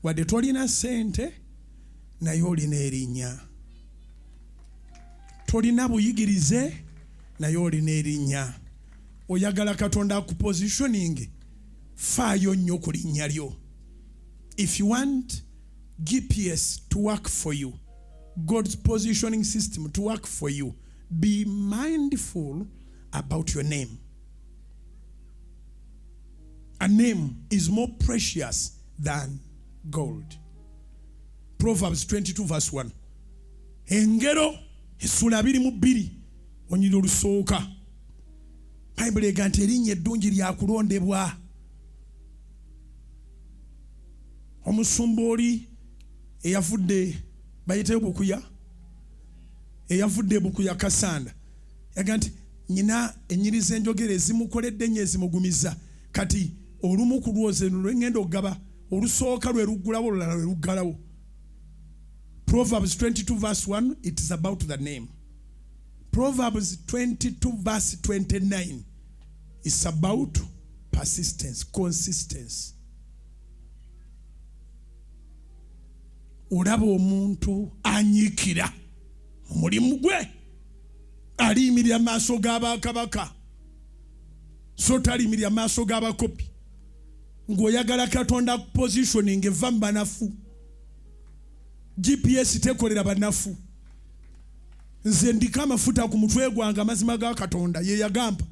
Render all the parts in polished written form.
wadde tolina ssente naye olina erinnya. Tolina buyigirize naye olina erinnya. Oyagala Katonda akupositioning, ffaayo nnyo ku linnya lyo. If you want GPS to work for you, God's positioning system to work for you, be mindful about your name. A name is more precious than gold. Proverbs 22 verse 1. Engero essula 22 onyiro lusooka. Bible egamba nti erinnya eddungi lyakulondebwa. Omusumba oli eyavudde bayiteyo bukuya, eyavudde bukuya Kasanda, yagamba nti nyina ennyiri z'enjogera ezimukoledde nnyo ezimugumiza, kati olumu ku lwoze lwengenda okugaba olusooka lwe luggulawo olulala lwe luggalawo. Proverbs 22 verse 1, it is about the name. Proverbs 22 verse 29 is about persistence, consistency. Olaba omuntu anyiikira mu mulimu gwe, aliyimirira maaso g'abakabaka so taliyimirira maaso g'abakopi, ng'oyagala Katonda positioning eva mu banafu. GPS tekolera banafu. Nze ndika amafuta ku mutwe gwange amazima ga Katonda ye yagamba.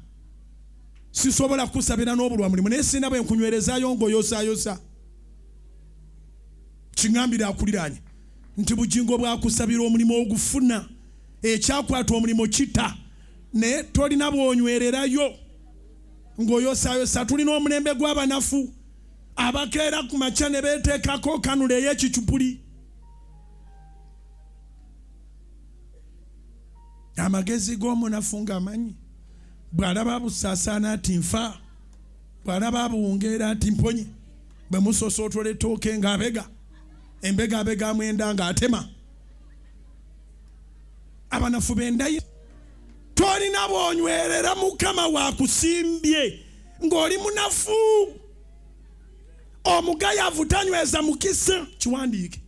Sisobola kusabira n'obulwa mulimu naye sina bwe nkunywerezaayo ng'oyosaayosa. Kingambira akuliranye nti Bujjingo bwakusabira omulimu ogufuna ekyakwata omulimu kita naye tolina bwonywererayo ng'oyosaayosa. Tulina omulembe gw'abanafu abakeera ku makya ne beeteekako kanula ey'ekicupuli. Amagezi g'omunafu ng'amanyi bw'alaba busaasaana ati nfa, bw'alaba abuwungeera ati mponye, bwe musosootola ettooke ng'abega, embega abega mwenda ng'atema. Abanafu b'endayi. Tolina bw'onywerera Mukama waakusimbye ng'oli munafu. Omugayavu tanyweza mukisa. Kiwandiike.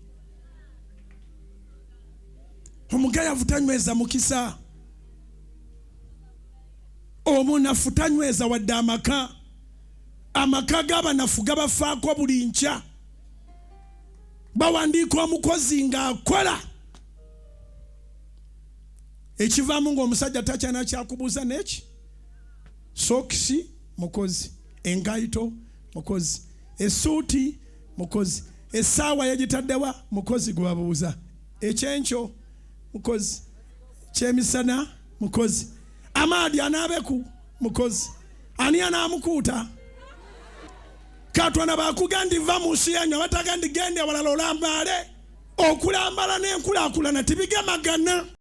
Omugayavu tanyweza mukisa. Omunafu tanyweza wadde amaka. Amaka g'abanafu gabafaako buli nkya. Bawandiika omukozi ng'akola. Ekivaamu ng'omusajja takyana kyakubuuza neki. Sokisi mukozi, engaito mukozi, essuuti mukozi, essaawa yagitaddewa mukozi gwabuuza, ekyenkyo mukozi, kyemisana mukozi, amaadi anaabeku mukozi, ani anaamukuuta. Katonda bakugandi va mu nsi yanyu abatagandi gende awalala olambale. Okulambala n'enkulaakulana tibigemagana.